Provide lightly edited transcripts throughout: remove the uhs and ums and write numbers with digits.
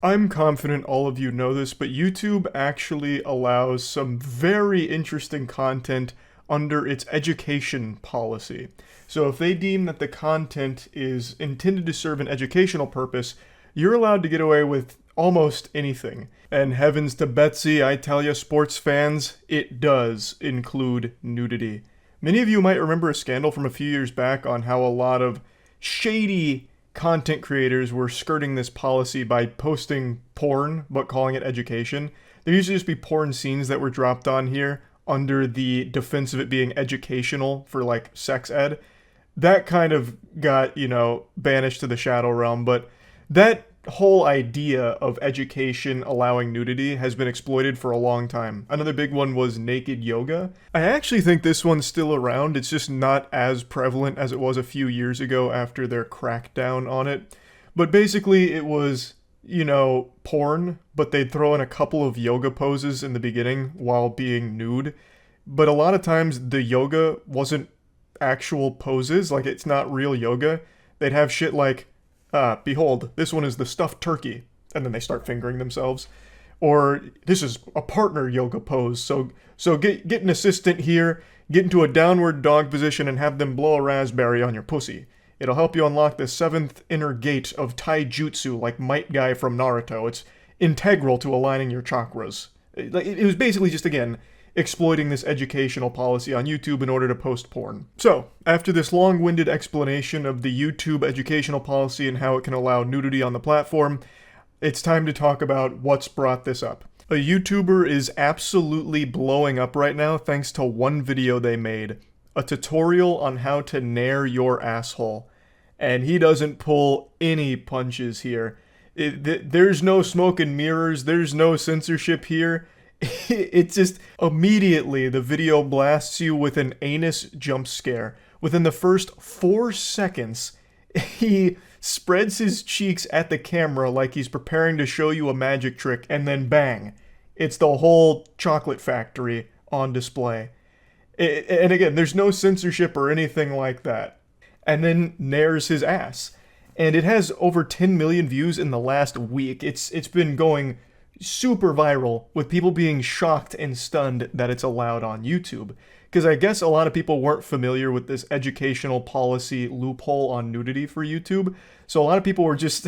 I'm confident all of you know this, but YouTube actually allows some very interesting content under its education policy. So if they deem that the content is intended to serve an educational purpose, you're allowed to get away with almost anything. And heavens to Betsy, I tell ya, sports fans, it does include nudity. Many of you might remember a scandal from a few years back on how a lot of shady content creators were skirting this policy by posting porn but calling it education. There used to just be porn scenes that were dropped on here under the defense of it being educational for like sex ed. That kind of got, banished to the shadow realm, but that whole idea of education allowing nudity has been exploited for a long time. Another big one was naked yoga. I actually think this one's still around. It's just not as prevalent as it was a few years ago after their crackdown on it. But basically, it was, porn, but they'd throw in a couple of yoga poses in the beginning while being nude. But a lot of times, the yoga wasn't actual poses, like it's not real yoga. They'd have shit like, behold, this one is the stuffed turkey. And then they start fingering themselves. Or this is a partner yoga pose. So get an assistant here, get into a downward dog position and have them blow a raspberry on your pussy. It'll help you unlock the seventh inner gate of taijutsu like Might Guy from Naruto. It's integral to aligning your chakras. It was basically just, again, exploiting this educational policy on YouTube in order to post porn. So, after this long-winded explanation of the YouTube educational policy and how it can allow nudity on the platform, it's time to talk about what's brought this up. A YouTuber is absolutely blowing up right now thanks to one video they made. A tutorial on how to nair your asshole. And he doesn't pull any punches here. There's no smoke and mirrors, there's no censorship here. It's just immediately the video blasts you with an anus jump scare. Within the first 4 seconds, he spreads his cheeks at the camera like he's preparing to show you a magic trick, and then bang, it's the whole chocolate factory on display. And again, there's no censorship or anything like that. And then nairs his ass. And it has over 10 million views in the last week. It's been going super viral with people being shocked and stunned that it's allowed on YouTube. Because I guess a lot of people weren't familiar with this educational policy loophole on nudity for YouTube. So a lot of people were just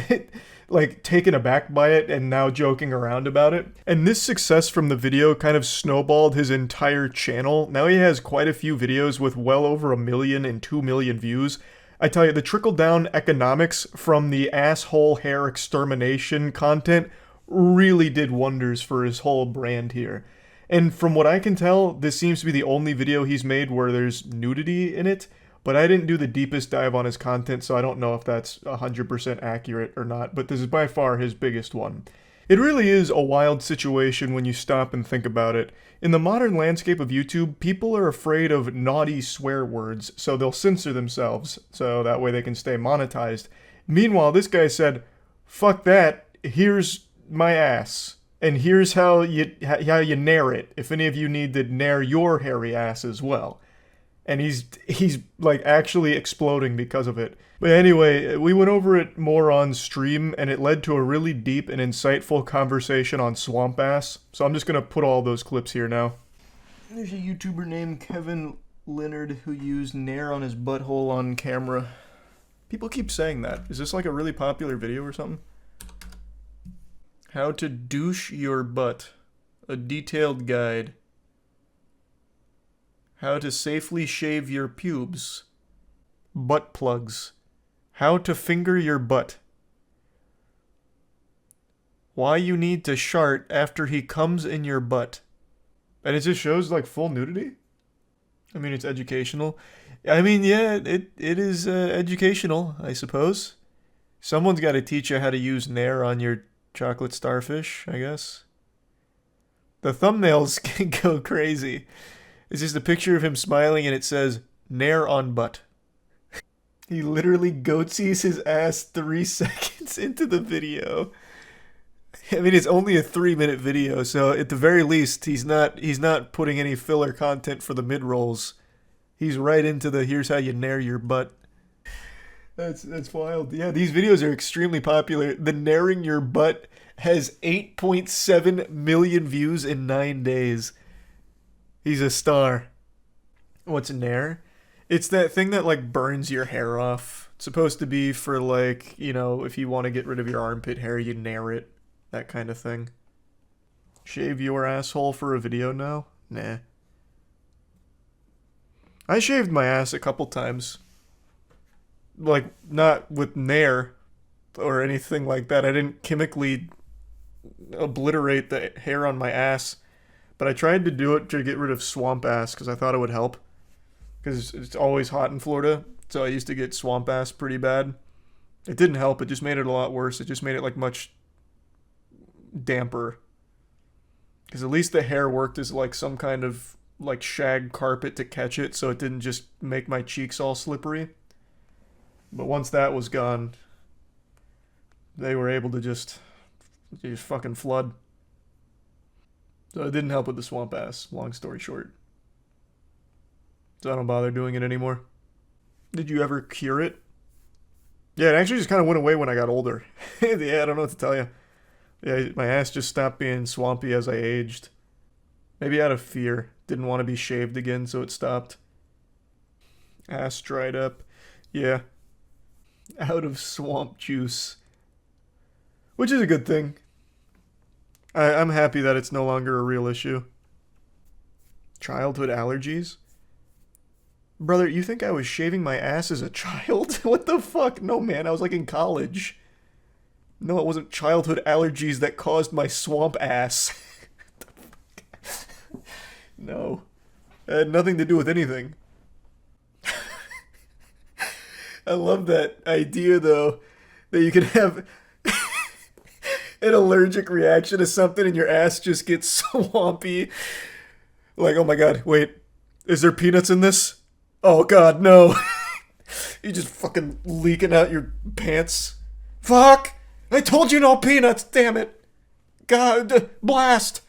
like taken aback by it and now joking around about it. And this success from the video kind of snowballed his entire channel. Now he has quite a few videos with well over 1 million and 2 million views. I tell you, the trickle-down economics from the asshole hair extermination content really did wonders for his whole brand here. And from what I can tell, this seems to be the only video he's made where there's nudity in it, but I didn't do the deepest dive on his content, so I don't know if that's 100% accurate or not, but this is by far his biggest one. It really is a wild situation when you stop and think about it. In the modern landscape of YouTube, people are afraid of naughty swear words, so they'll censor themselves, so that way they can stay monetized. Meanwhile, this guy said, fuck that, here's my ass. And here's how you nair it, if any of you need to nair your hairy ass as well. And he's like actually exploding because of it. But anyway, we went over it more on stream, and it led to a really deep and insightful conversation on swamp ass. So I'm just gonna put all those clips here now. There's a YouTuber named Kevin Leonard who used nair on his butthole on camera. People keep saying that. Is this like a really popular video or something? How to douche your butt. A detailed guide. How to safely shave your pubes. Butt plugs. How to finger your butt. Why you need to shart after he comes in your butt. And it just shows like full nudity? I mean, it's educational. I mean, yeah, it is educational, I suppose. Someone's got to teach you how to use nair on your chocolate starfish, I guess. The thumbnails can go crazy. It's just a picture of him smiling and it says, nair on butt. He literally goatsies his ass 3 seconds into the video. I mean, it's only a 3-minute video, so at the very least, he's not putting any filler content for the mid-rolls. He's right into the here's how you nair your butt. That's wild. Yeah, these videos are extremely popular. The nairing your butt has 8.7 million views in 9 days. He's a star. What's Nair? It's that thing that like burns your hair off. It's supposed to be for like, you know, if you want to get rid of your armpit hair, you Nair it. That kind of thing. Shave your asshole for a video now? Nah. I shaved my ass a couple times. Like, not with Nair or anything like that. I didn't chemically obliterate the hair on my ass. But I tried to do it to get rid of swamp ass because I thought it would help. Because it's always hot in Florida. So I used to get swamp ass pretty bad. It didn't help. It just made it a lot worse. It just made it like much damper. Because at least the hair worked as like some kind of like shag carpet to catch it. So it didn't just make my cheeks all slippery. But once that was gone, they were able to just fucking flood. So it didn't help with the swamp ass, long story short. So I don't bother doing it anymore. Did you ever cure it? Yeah, it actually just kind of went away when I got older. Yeah, I don't know what to tell you. Yeah, my ass just stopped being swampy as I aged. Maybe out of fear. Didn't want to be shaved again, so it stopped. Ass dried up. Yeah. Out of swamp juice. Which is a good thing. I'm happy that it's no longer a real issue. Childhood allergies? Brother, you think I was shaving my ass as a child? What the fuck? No, man, I was like in college. No, it wasn't childhood allergies that caused my swamp ass. No. It had nothing to do with anything. I love that idea, though, that you can have an allergic reaction to something and your ass just gets swampy. Like, oh my god, wait, is there peanuts in this? Oh god, no. You just fucking leaking out your pants. Fuck! I told you no peanuts, damn it! God, blast!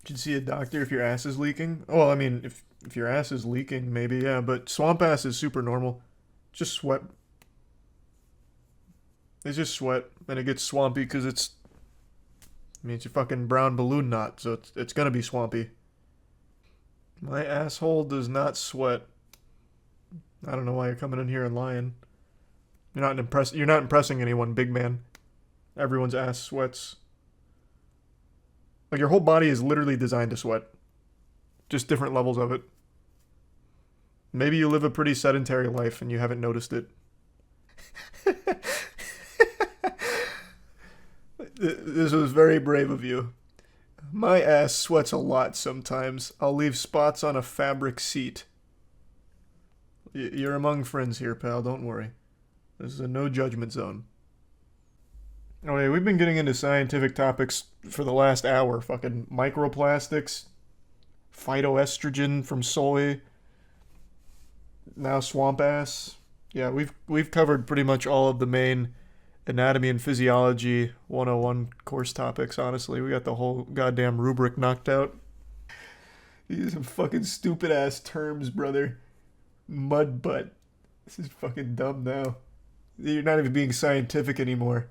You should see a doctor if your ass is leaking. Well, I mean, if your ass is leaking, maybe, yeah, but swamp ass is super normal. Just sweat. It's just sweat, and it gets swampy because it's... I mean, it's a fucking brown balloon knot, so it's gonna be swampy. My asshole does not sweat. I don't know why you're coming in here and lying. You're not impressing anyone, big man. Everyone's ass sweats. Like, your whole body is literally designed to sweat. Just different levels of it. Maybe you live a pretty sedentary life and you haven't noticed it. This was very brave of you. My ass sweats a lot sometimes. I'll leave spots on a fabric seat. You're among friends here, pal. Don't worry. This is a no judgment zone. Oh yeah, we've been getting into scientific topics for the last hour. Fucking microplastics, phytoestrogen from soy, now swamp ass. Yeah, we've covered pretty much all of the main anatomy and physiology 101 course topics, honestly. We got the whole goddamn rubric knocked out. These are some fucking stupid ass terms, brother. Mud butt. This is fucking dumb now. You're not even being scientific anymore.